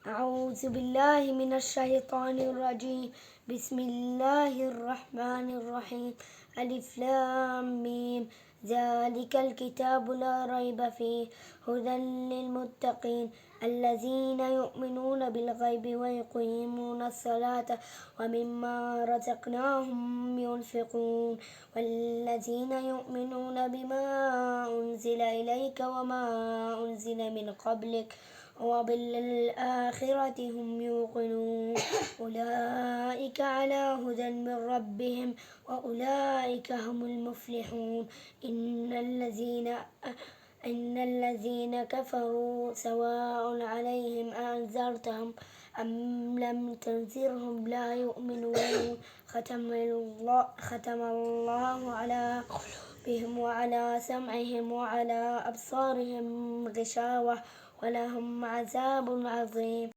أعوذ بالله من الشيطان الرجيم. بسم الله الرحمن الرحيم. ألف لام ميم. ذلك الكتاب لا ريب فيه هدى للمتقين الذين يؤمنون بالغيب ويقيمون الصلاة ومما رزقناهم ينفقون والذين يؤمنون بما أنزل إليك وما أنزل من قبلك وبالآخرة هم يوقنون أولئك على هدى من ربهم وأولئك هم المفلحون إن الذين كفروا سواء عليهم أنذرتهم أم لم تنذرهم لا يؤمنون ختم الله على قلوبهم وعلى سمعهم وعلى أبصارهم غشاوة ولهم عذاب عظيم.